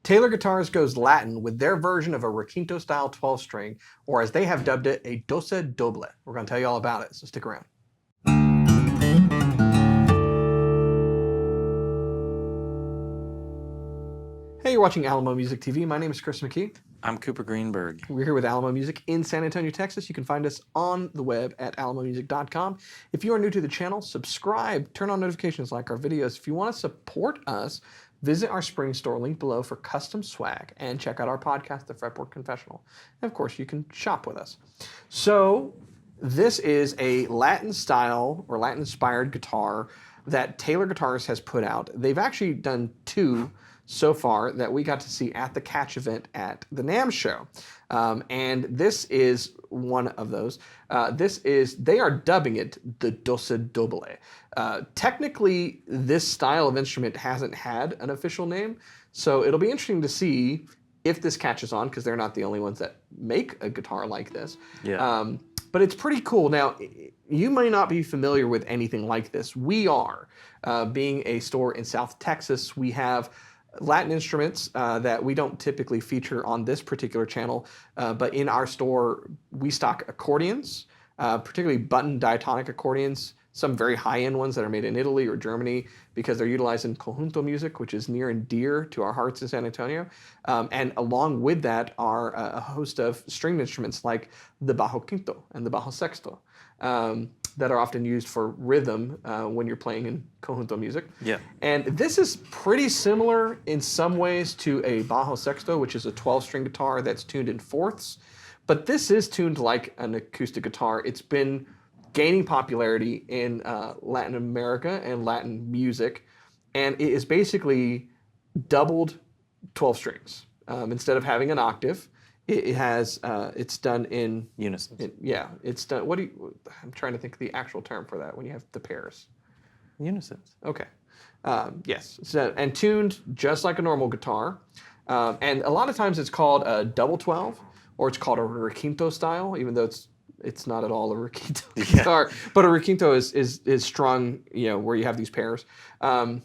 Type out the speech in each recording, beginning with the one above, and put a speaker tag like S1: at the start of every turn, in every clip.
S1: Taylor Guitars goes Latin with their version of a Requinto style 12-string, or as they have dubbed it, a Doce Doble. We're going to tell you all about it, so stick around. Hey, you're watching Alamo Music TV. My name is Chris McKee.
S2: I'm Cooper Greenberg.
S1: We're here with Alamo Music in San Antonio, Texas. You can find us on the web at alamomusic.com. If you are new to the channel, subscribe, turn on notifications, like our videos. If you want to support us, visit our spring store link below for custom swag and check out our podcast, The Fretboard Confessional. And of course, you can shop with us. So this is a Latin style or Latin inspired guitar that Taylor Guitars has put out. They've actually done two so far that we got to see at the Catch event at the NAMM show. And this is one of those. They are dubbing it the Doce Doble. Technically, this style of instrument hasn't had an official name, so it'll be interesting to see if this catches on, because they're not the only ones that make a guitar like this.
S2: Yeah.
S1: But it's pretty cool. Now, you may not be familiar with anything like this. We are. Being a store in South Texas, we have Latin instruments that we don't typically feature on this particular channel, but in our store we stock accordions, particularly button diatonic accordions, some very high-end ones that are made in Italy or Germany because they're utilized in conjunto music, which is near and dear to our hearts in San Antonio. And along with that are a host of stringed instruments like the bajo quinto and the bajo sexto, that are often used for rhythm when you're playing in conjunto music.
S2: Yeah.
S1: And this is pretty similar in some ways to a bajo sexto, which is a 12-string guitar that's tuned in fourths. But this is tuned like an acoustic guitar. It's been gaining popularity in Latin America and Latin music, and it is basically doubled 12 strings. Instead of having an octave, it has, it's done in
S2: unison.
S1: It's done. I'm trying to think of the actual term for that when you have the pairs.
S2: Unisons.
S1: Okay. Yes. So, and tuned just like a normal guitar. And a lot of times it's called a double 12, or it's called a requinto style, even though it's not at all a requinto guitar. But a requinto is strung, where you have these pairs. And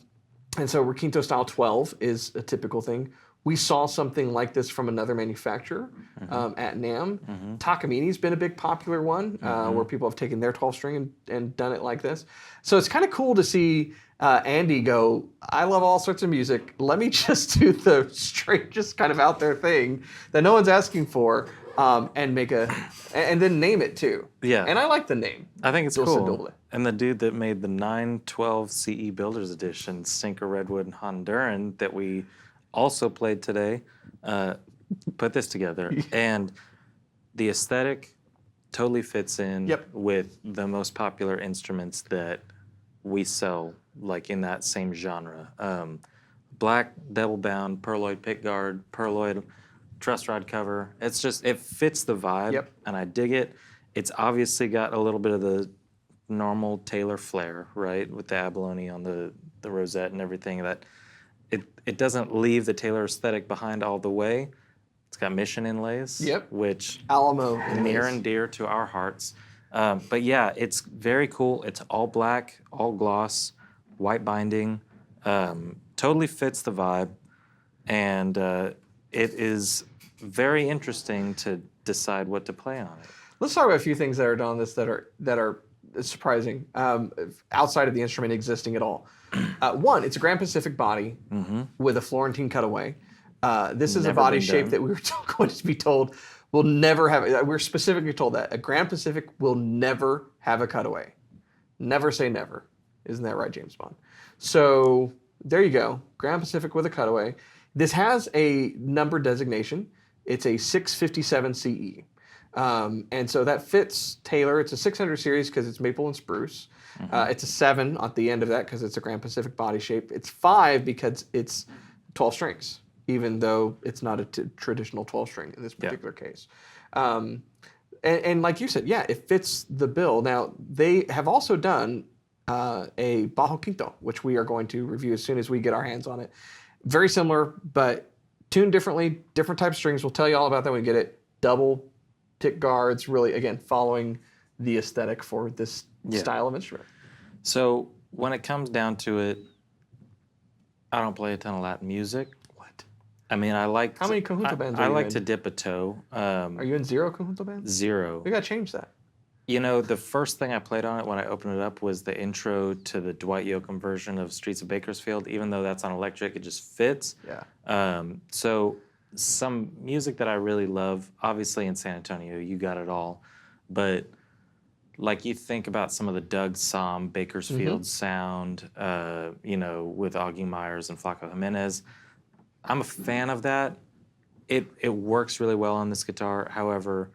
S1: so requinto style 12 is a typical thing. We saw something like this from another manufacturer at NAMM. Takamini's been a big popular one where people have taken their 12-string and done it like this. So it's kind of cool to see Andy go, I love all sorts of music. Let me just do the strangest kind of out there thing that no one's asking for and and then name it too.
S2: Yeah.
S1: And I like the name.
S2: I think it's
S1: Doce
S2: cool.
S1: Doble.
S2: And the dude that made the 912 CE Builders Edition, Sinker Redwood and Honduran, that we also played today, put this together. And the aesthetic totally fits in with the most popular instruments that we sell, like in that same genre. Black, double-bound, pearloid pickguard, pearloid truss rod cover. It's just, it fits the vibe, and I dig it. It's obviously got a little bit of the normal Taylor flair, right, with the abalone on the rosette and everything. That it doesn't leave the Taylor aesthetic behind all the way. It's got mission inlays, which
S1: Alamo
S2: near and dear to our hearts. But yeah, it's very cool. It's all black, all gloss, white binding. Totally fits the vibe, and it is very interesting to decide what to play on it.
S1: Let's talk about a few things that are done on this that are surprising outside of the instrument existing at all. One, it's a Grand Pacific body with a Florentine cutaway. This is a body shape that we were going to be told will never have. We're specifically told that a Grand Pacific will never have a cutaway. Never say never. Isn't that right, James Bond? So there you go. Grand Pacific with a cutaway. This has a number designation. It's a 657 CE. And so that fits Taylor. It's a 600 series because it's maple and spruce. It's a 7 at the end of that because it's a Grand Pacific body shape. It's 5 because it's 12 strings, even though it's not a traditional 12 string in this particular case. And like you said, it fits the bill. Now, they have also done a bajo quinto, which we are going to review as soon as we get our hands on it. Very similar, but tuned differently, different type of strings. We'll tell you all about that when we get it. Double tick guards, really, again, following the aesthetic for this style of instrument.
S2: So when it comes down to it, I don't play a ton of Latin music.
S1: What?
S2: I mean, I like.
S1: How many conjunto bands are
S2: I
S1: you
S2: like
S1: in?
S2: to dip a toe.
S1: Are you in 0 conjunto bands?
S2: 0.
S1: We gotta change that.
S2: You know, the first thing I played on it when I opened it up was the intro to the Dwight Yoakam version of Streets of Bakersfield. Even though that's on electric, it just fits.
S1: Yeah.
S2: So some music that I really love, obviously in San Antonio, you got it all. But like you think about some of the Doug Somm Bakersfield sound, you know, with Augie Myers and Flaco Jimenez. I'm a fan of that. It works really well on this guitar. However,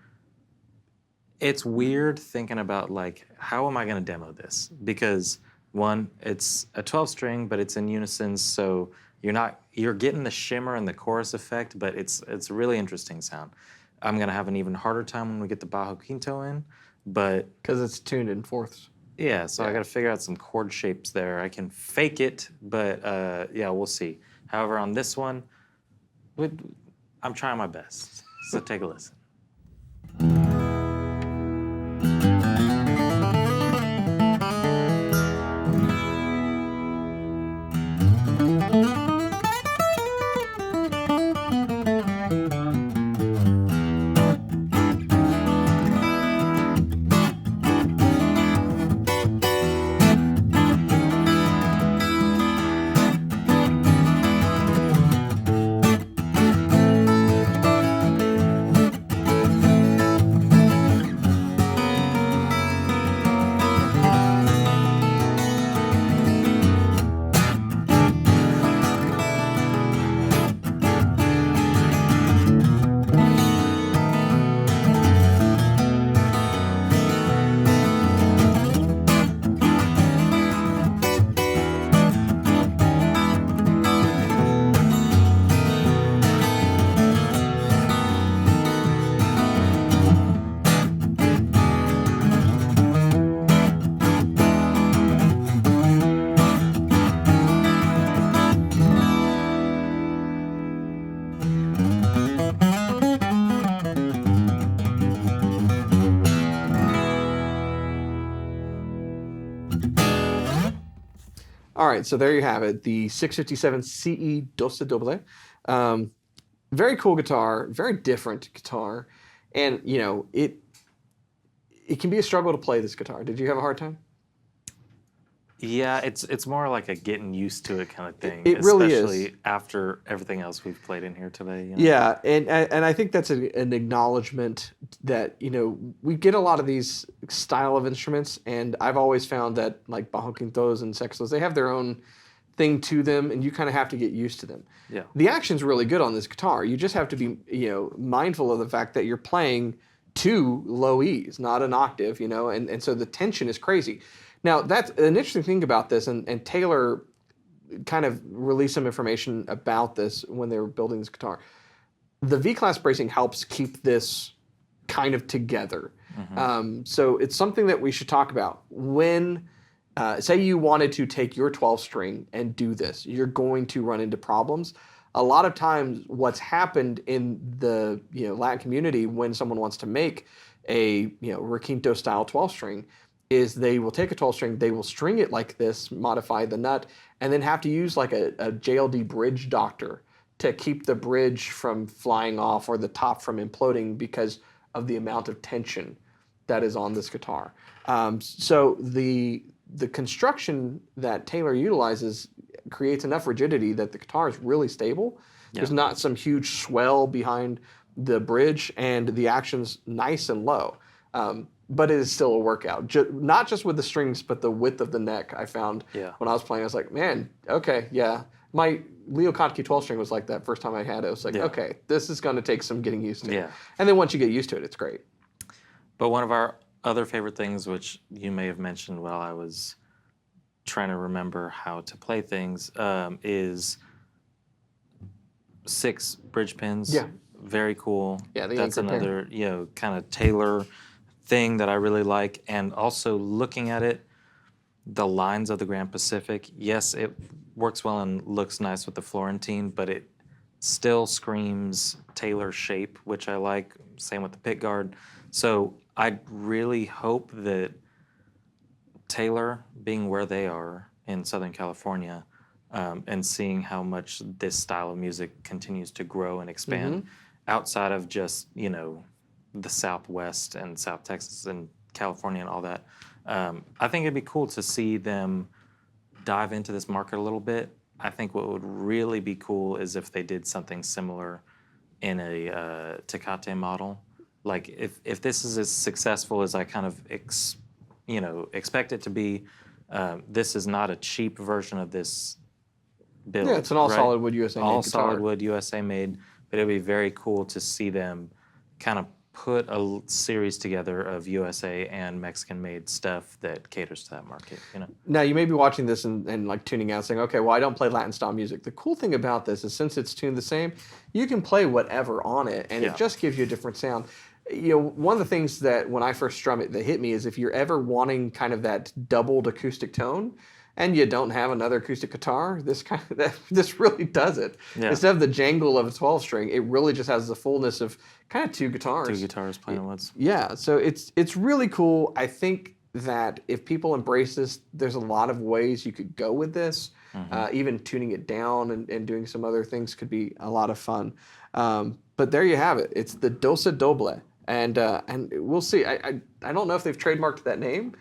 S2: it's weird thinking about like, how am I going to demo this? Because one, it's a 12 string, but it's in unison, so you're getting the shimmer and the chorus effect, but it's a really interesting sound. I'm going to have an even harder time when we get the Bajo Quinto in, but
S1: Because it's tuned in fourths.
S2: yeah, so I got to figure out some chord shapes there. I can fake it, but yeah, we'll see. However, on this one, I'm trying my best. So take a listen.
S1: All right, so there you have it, the 657 CE Doce Doble. Very cool guitar, very different guitar, and you know it can be a struggle to play this guitar. Did you have a hard time?
S2: Yeah, it's more like a getting used to it kind of thing.
S1: It really is.
S2: Especially after everything else we've played in here today. You know?
S1: Yeah, and I think that's an acknowledgement that, you know, we get a lot of these style of instruments, and I've always found that like bajo quintos and sextos, they have their own thing to them, and you kind of have to get used to them.
S2: Yeah.
S1: The action's really good on this guitar. You just have to be, you know, mindful of the fact that you're playing two low E's, not an octave, you know, and so the tension is crazy. Now, that's an interesting thing about this, and Taylor kind of released some information about this when they were building this guitar. The V-class bracing helps keep this kind of together. So it's something that we should talk about. When, say you wanted to take your 12 string and do this, you're going to run into problems. A lot of times what's happened in the Latin community when someone wants to make a Requinto style 12 string is they will take a 12 string, they will string it like this, modify the nut, and then have to use like a JLD bridge doctor to keep the bridge from flying off or the top from imploding because of the amount of tension that is on this guitar. So the construction that Taylor utilizes creates enough rigidity that the guitar is really stable. Yeah. There's not some huge swell behind the bridge, and the action's nice and low. But it is still a workout. Not just with the strings, but the width of the neck. I found when I was playing, I was like, man, okay, yeah. My Leo Kottke 12 string was like that first time I had it. I was like, okay, this is going to take some getting used to. Yeah. And then once you get used to it, it's great.
S2: But one of our other favorite things, which you may have mentioned while I was trying to remember how to play things, is 6 bridge pins.
S1: Yeah.
S2: Very cool.
S1: Yeah,
S2: that's another kind of Taylor thing that I really like. And also looking at it, the lines of the Grand Pacific, yes, it works well and looks nice with the Florentine, but it still screams Taylor shape, which I like. Same with the pickguard. So I really hope that Taylor, being where they are in Southern California, and seeing how much this style of music continues to grow and expand outside of just, the Southwest and South Texas and California and all that. I think it'd be cool to see them dive into this market a little bit. I think what would really be cool is if they did something similar in a Tecate model. Like if this is as successful as I kind of expect it to be, this is not a cheap version of this build.
S1: Yeah, it's an all solid wood USA made
S2: all
S1: guitar.
S2: solid wood USA made, but it'd be very cool to see them kind of put a series together of USA and Mexican made stuff that caters to that market.
S1: Now you may be watching this and like tuning out saying, okay, well I don't play Latin style music. The cool thing about this is since it's tuned the same, you can play whatever on it and it just gives you a different sound. One of the things that when I first strum it that hit me is if you're ever wanting kind of that doubled acoustic tone and you don't have another acoustic guitar, this really does it.
S2: Yeah.
S1: Instead of the jangle of a 12 string, it really just has the fullness of kind of two guitars.
S2: Two guitars playing at once.
S1: Yeah, so it's really cool. I think that if people embrace this, there's a lot of ways you could go with this. Even tuning it down and doing some other things could be a lot of fun. But there you have it. It's the Doce Doble. And we'll see. I don't know if they've trademarked that name.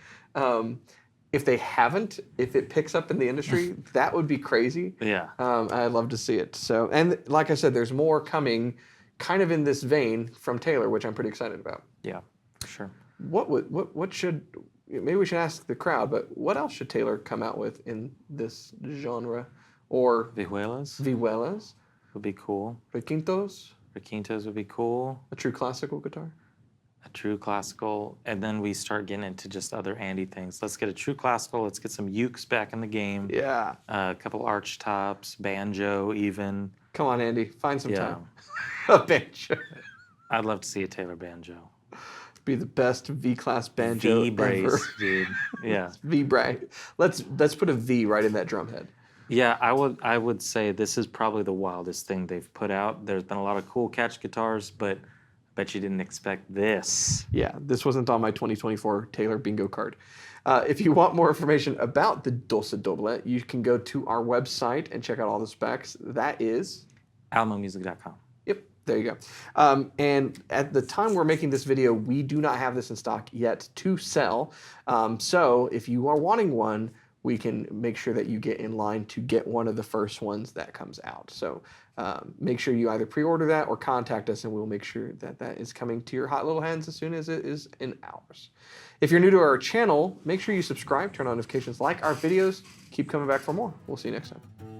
S1: If they haven't, if it picks up in the industry, that would be crazy.
S2: Yeah.
S1: I'd love to see it. So, and like I said, there's more coming kind of in this vein from Taylor, which I'm pretty excited about.
S2: Yeah, for sure.
S1: What should, maybe we should ask the crowd, but what else should Taylor come out with in this genre? Or
S2: Vihuelas would be cool.
S1: Requintos?
S2: Requintos would be cool.
S1: A true classical guitar?
S2: A true classical, and then we start getting into just other Andy things. Let's get a true classical. Let's get some ukes back in the game.
S1: Yeah.
S2: A couple arch tops, banjo even.
S1: Come on, Andy, find some time. A banjo.
S2: I'd love to see a Taylor banjo.
S1: Be the best V-class banjo
S2: V-brace, dude. Yeah.
S1: V-brace. Let's put a V right in that drum head.
S2: Yeah, I would say this is probably the wildest thing they've put out. There's been a lot of cool catch guitars, but I bet you didn't expect this.
S1: Yeah, this wasn't on my 2024 Taylor bingo card. If you want more information about the Doce Doble, you can go to our website and check out all the specs. That is
S2: alamomusic.com.
S1: Yep, there you go. And at the time we're making this video, we do not have this in stock yet to sell. So if you are wanting one, we can make sure that you get in line to get one of the first ones that comes out. So make sure you either pre-order that or contact us and we'll make sure that that is coming to your hot little hands as soon as it is in ours. If you're new to our channel, make sure you subscribe, turn on notifications, like our videos, keep coming back for more. We'll see you next time.